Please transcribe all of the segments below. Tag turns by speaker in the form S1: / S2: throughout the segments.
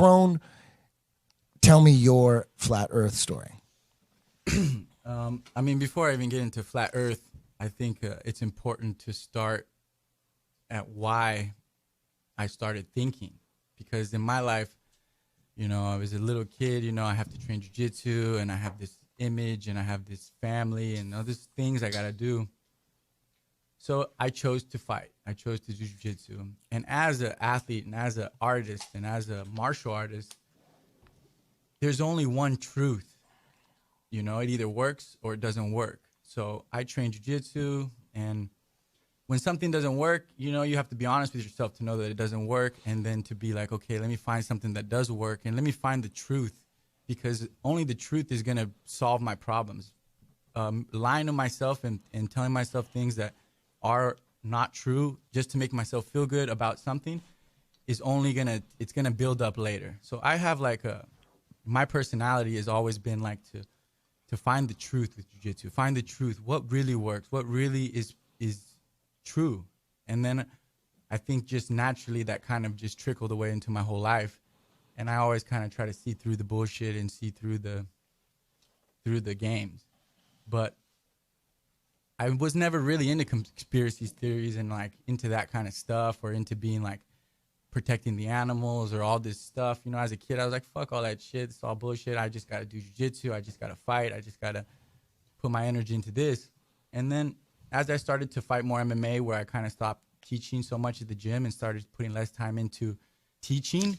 S1: Kron, tell me your flat Earth story.
S2: I mean, before I even get into flat Earth, I think it's important to start at why I started thinking, because in my life, you know, I was a little kid, you know, I have to train jiu-jitsu and I have this image and I have this family and all these things I got to do. So I chose to fight. I chose to do jiu-jitsu. And as an athlete and as an artist and as a martial artist, there's only one truth. You know, it either works or it doesn't work. So I train jiu-jitsu, and when something doesn't work, you know, you have to be honest with yourself to know that it doesn't work, and then to be like, okay, let me find something that does work, and let me find the truth, because only the truth is going to solve my problems. Lying to myself and telling myself things that are not true just to make myself feel good about something is only it's gonna build up later. So I have like my personality has always been like to find the truth with jiu-jitsu, find the truth, what really works, what really is true. And then I think just naturally that kind of just trickled away into my whole life. And I always kind of try to see through the bullshit and see through the games. But I was never really into conspiracy theories and like into that kind of stuff, or into being like protecting the animals or all this stuff. You know, as a kid, I was like, fuck all that shit. It's all bullshit. I just got to do jiu-jitsu. I just got to fight. I just got to put my energy into this. And then as I started to fight more MMA, where I kind of stopped teaching so much at the gym and started putting less time into teaching,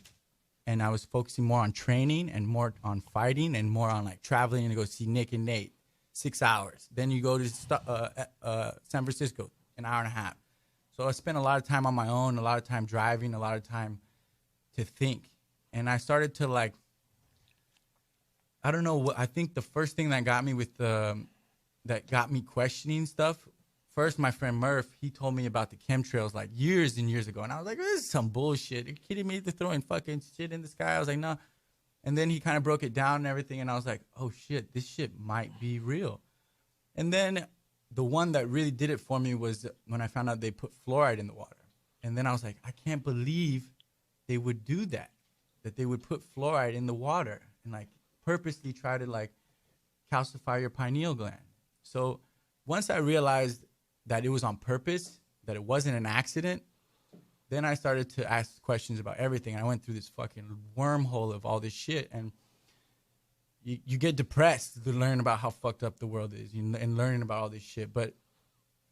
S2: and I was focusing more on training and more on fighting and more on like traveling to go see Nick and Nate, 6 hours. Then you go to San Francisco, an hour and a half. So I spent a lot of time on my own, a lot of time driving, a lot of time to think. And I started to like, I don't know what, I think the first thing that got me that got me questioning stuff, first my friend Murph, he told me about the chemtrails like years and years ago. And I was like, this is some bullshit. Are you kidding me? They're throwing fucking shit in the sky. I was like, no. And then he kind of broke it down and everything. And I was like, oh shit, this shit might be real. And then the one that really did it for me was when I found out they put fluoride in the water. And then I was like, I can't believe they would do that they would put fluoride in the water and like purposely try to like calcify your pineal gland. So once I realized that it was on purpose, that it wasn't an accident, then I started to ask questions about everything. I went through this fucking wormhole of all this shit, and you get depressed to learn about how fucked up the world is and learning about all this shit. But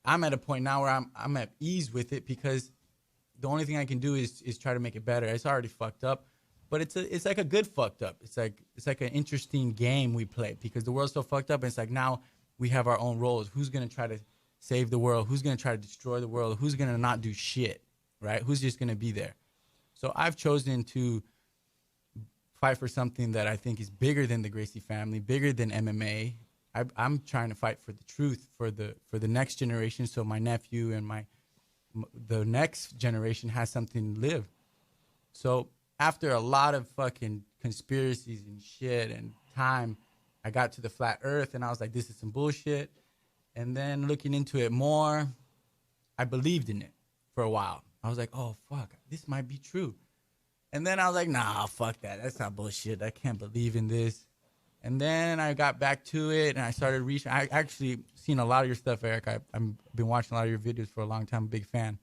S2: I'm at a point now where I'm at ease with it, because the only thing I can do is try to make it better. It's already fucked up, but it's like a good fucked up. It's like an interesting game we play, because the world's so fucked up, and it's like now we have our own roles. Who's gonna try to save the world? Who's gonna try to destroy the world? Who's gonna not do shit? Right? Who's just going to be there? So I've chosen to fight for something that I think is bigger than the Gracie family, bigger than MMA. I'm trying to fight for the truth for the next generation, so my nephew and the next generation has something to live. So after a lot of fucking conspiracies and shit and time, I got to the flat earth, and I was like, this is some bullshit. And then looking into it more, I believed in it for a while. I was like, oh, fuck, this might be true. And then I was like, nah, fuck that. That's not bullshit. I can't believe in this. And then I got back to it, and I started reaching. I actually seen a lot of your stuff, Eric. I've been watching a lot of your videos for a long time. I'm a big fan.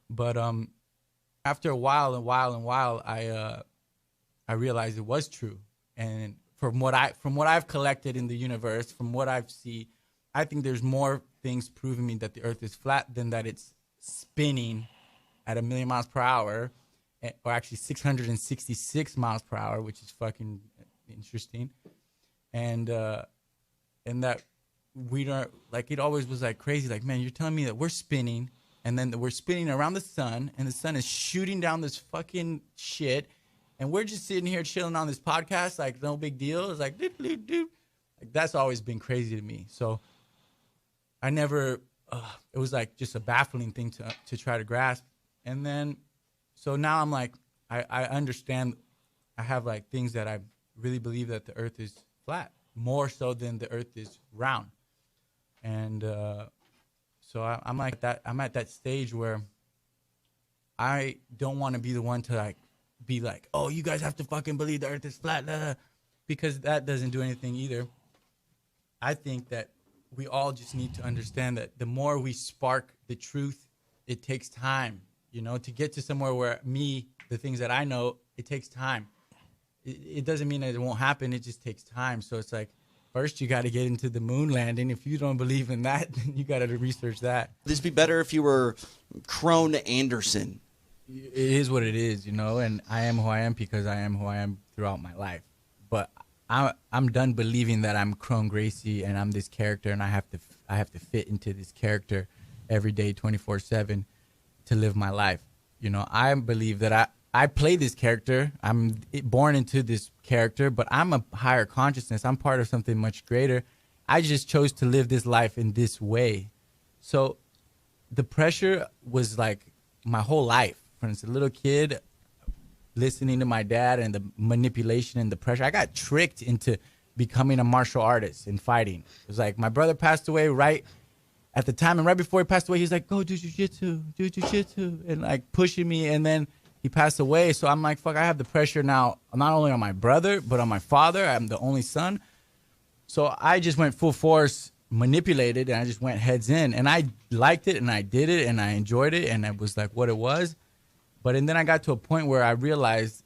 S2: But after a while, I realized it was true. And from what I've collected in the universe, from what I've seen, I think there's more things proving me that the Earth is flat than that it's spinning at 1 million miles per hour, or actually 666 miles per hour, which is fucking interesting. And that we don't, like, it always was like crazy. Like, man, you're telling me that we're spinning, and then we're spinning around the sun, and the sun is shooting down this fucking shit, and we're just sitting here chilling on this podcast, like no big deal. It's like, doop, doop, doop. Like, that's always been crazy to me. So I never, it was like just a baffling thing to try to grasp. And then, so now I'm like, I understand. I have like things that I really believe that the Earth is flat, more so than the Earth is round. And so I'm like that. I'm at that stage where I don't want to be the one to like be like, oh, you guys have to fucking believe the earth is flat, because that doesn't do anything either. I think that we all just need to understand that the more we spark the truth, it takes time, you know, to get to somewhere where the things that I know, it takes time. It doesn't mean that it won't happen. It just takes time. So it's like, first you got to get into the moon landing. If you don't believe in that, then you got to research that.
S3: Would this be better if you were Kron Anderson?
S2: It is what it is, you know, and I am who I am because I am who I am throughout my life. But I'm done believing that I'm Kron Gracie and I'm this character and I have to fit into this character every day, 24/7, to live my life. You know, I believe that I play this character. I'm born into this character, but I'm a higher consciousness. I'm part of something much greater. I just chose to live this life in this way. So the pressure was like my whole life. When I was a little kid, listening to my dad and the manipulation and the pressure, I got tricked into becoming a martial artist and fighting. It was like my brother passed away right at the time, and right before he passed away, he's like, go do jujitsu, and like pushing me, and then he passed away. So I'm like, fuck, I have the pressure now, not only on my brother, but on my father. I'm the only son. So I just went full force, manipulated, and I just went heads in. And I liked it, and I did it, and I enjoyed it, and it was like what it was. And then I got to a point where I realized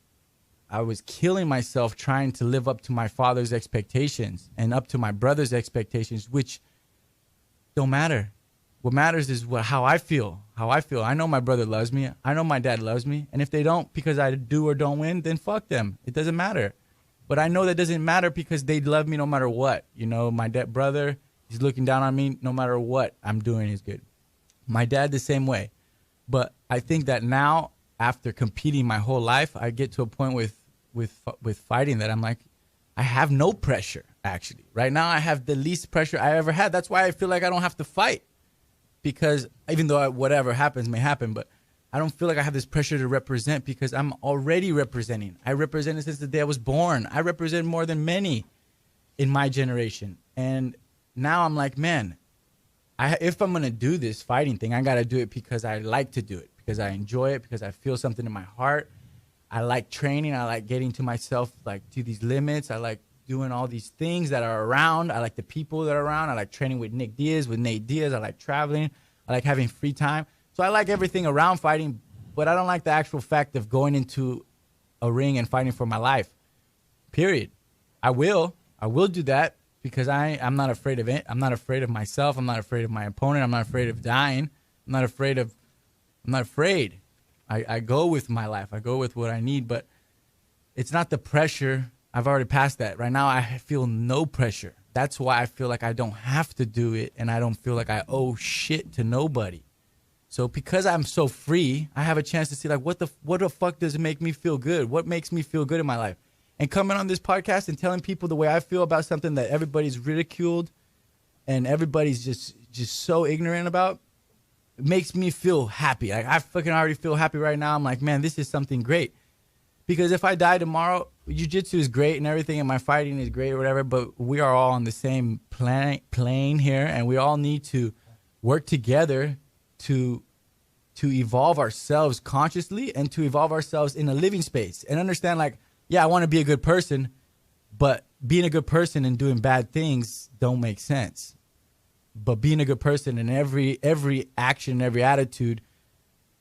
S2: I was killing myself trying to live up to my father's expectations and up to my brother's expectations, which don't matter. What matters is how I feel. I know my brother loves me. I know my dad loves me. And if they don't because I do or don't win, then fuck them. It doesn't matter. But I know that doesn't matter because they love me no matter what. You know, my brother, he's looking down on me no matter what I'm doing is good. My dad the same way. But I think that now, after competing my whole life, I get to a point with fighting that I'm like, I have no pressure, actually. Right now, I have the least pressure I ever had. That's why I feel like I don't have to fight. Because even though whatever happens may happen, but I don't feel like I have this pressure to represent because I'm already representing. I represented since the day I was born. I represent more than many in my generation. And now I'm like, man, if I'm going to do this fighting thing, I got to do it because I like to do it, because I enjoy it, because I feel something in my heart. I like training. I like getting to myself, like, to these limits. I like doing all these things that are around. I like the people that are around. I like training with Nick Diaz, with Nate Diaz. I like traveling. I like having free time. So I like everything around fighting, but I don't like the actual fact of going into a ring and fighting for my life, period. I will do that because I'm not afraid of it. I'm not afraid of myself. I'm not afraid of my opponent. I'm not afraid of dying. I'm not afraid. I go with my life. I go with what I need, but it's not the pressure. I've already passed that. Right now, I feel no pressure. That's why I feel like I don't have to do it, and I don't feel like I owe shit to nobody. So because I'm so free, I have a chance to see, like, what the fuck does it make me feel good? What makes me feel good in my life? And coming on this podcast and telling people the way I feel about something that everybody's ridiculed and everybody's just so ignorant about, it makes me feel happy. Like, I fucking already feel happy right now. I'm like, man, this is something great. Because if I die tomorrow, jiu-jitsu is great and everything, and my fighting is great or whatever, but we are all on the same plane here, and we all need to work together to evolve ourselves consciously and to evolve ourselves in a living space and understand, like, yeah, I want to be a good person, but being a good person and doing bad things don't make sense. But being a good person in every action, every attitude,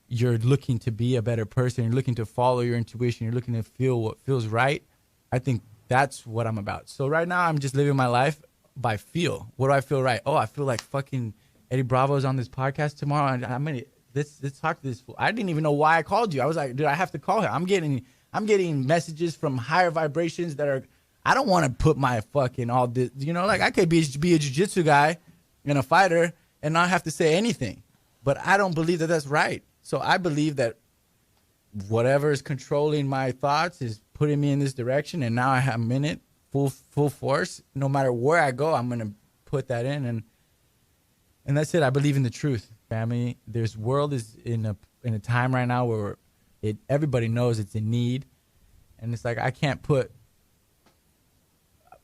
S2: you're looking to be a better person. You're looking to follow your intuition. You're looking to feel what feels right. I think that's what I'm about. So right now, I'm just living my life by feel. What do I feel right? Oh, I feel like fucking Eddie Bravo's on this podcast tomorrow. And let's talk to this fool. I didn't even know why I called you. I was like, dude, I have to call him. I'm getting messages from higher vibrations that are, I don't want to put my fucking all this, you know, like I could be a jiu-jitsu guy and a fighter and not have to say anything. But I don't believe that that's right. So I believe that whatever is controlling my thoughts is putting me in this direction, and now I'm in it full force. No matter where I go, I'm gonna put that in, and that's it. I believe in the truth, family. This world is in a time right now where everybody knows it's in need, and it's like I can't put,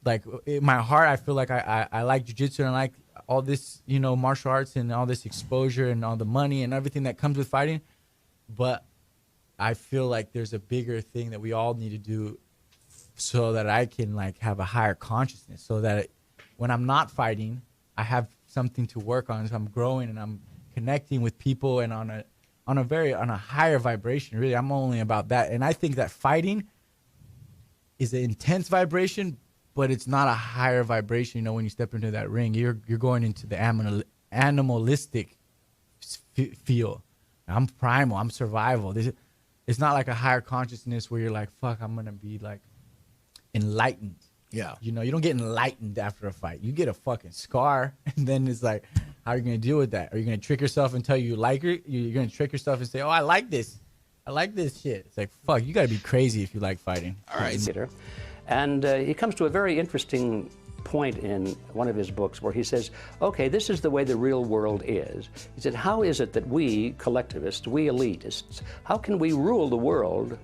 S2: like, in my heart. I feel like I like jiu-jitsu and I like all this, you know, martial arts and all this exposure and all the money and everything that comes with fighting. But I feel like there's a bigger thing that we all need to do so that I can like have a higher consciousness, so that when I'm not fighting, I have something to work on. So I'm growing and I'm connecting with people and on a higher vibration. Really, I'm only about that. And I think that fighting is an intense vibration, but it's not a higher vibration. You know, when you step into that ring, you're going into the animalistic feel. I'm primal. I'm survival. It's not like a higher consciousness where you're like, fuck, I'm gonna be like enlightened.
S1: Yeah.
S2: You know, you don't get enlightened after a fight. You get a fucking scar, and then it's like, how are you going to deal with that? Are you going to trick yourself and tell you like it? You're going to trick yourself and say, oh, I like this. I like this shit. It's like, fuck, you got to be crazy if you like fighting.
S3: All right.
S4: And he comes to a very interesting point in one of his books where he says, okay, this is the way the real world is. He said, how is it that we collectivists, we elitists, how can we rule the world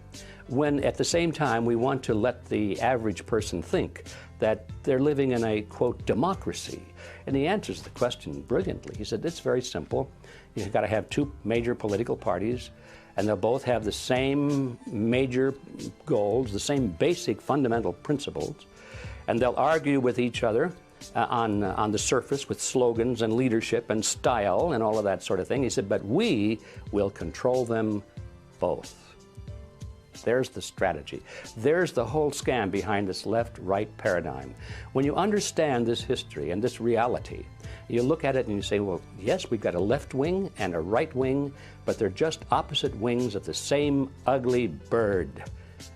S4: when at the same time we want to let the average person think that they're living in a, quote, democracy? And he answers the question brilliantly. He said, it's very simple. You've got to have two major political parties, and they'll both have the same major goals, the same basic fundamental principles, and they'll argue with each other on the surface with slogans and leadership and style and all of that sort of thing. He said, but we will control them both. There's the strategy. There's the whole scam behind this left-right paradigm. When you understand this history and this reality, you look at it and you say, well, yes, we've got a left wing and a right wing, but they're just opposite wings of the same ugly bird.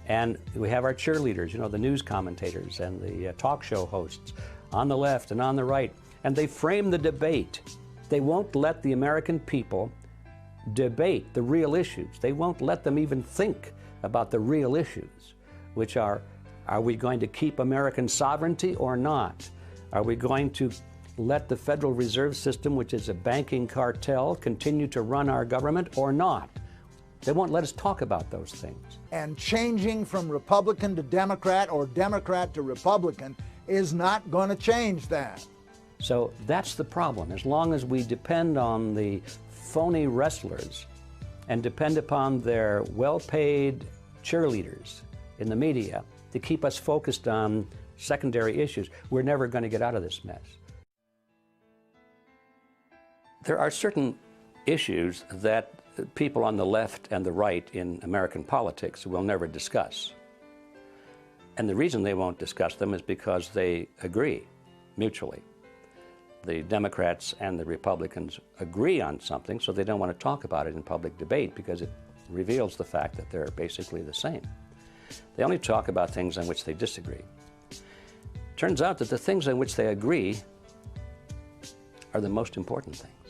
S4: And we have our cheerleaders, you know, the news commentators and the talk show hosts on the left and on the right, and they frame the debate. They won't let the American people debate the real issues. They won't let them even think about the real issues, which are we going to keep American sovereignty or not? Are we going to let the Federal Reserve System, which is a banking cartel, continue to run our government or not? They won't let us talk about those things.
S5: And changing from Republican to Democrat or Democrat to Republican is not going to change that.
S4: So that's the problem. As long as we depend on the phony wrestlers and depend upon their well-paid cheerleaders in the media to keep us focused on secondary issues, we're never going to get out of this mess. There are certain issues that people on the left and the right in American politics will never discuss. And the reason they won't discuss them is because they agree mutually. The Democrats and the Republicans agree on something, so they don't want to talk about it in public debate because it reveals the fact that they're basically the same. They only talk about things on which they disagree. Turns out that the things on which they agree are the most important things.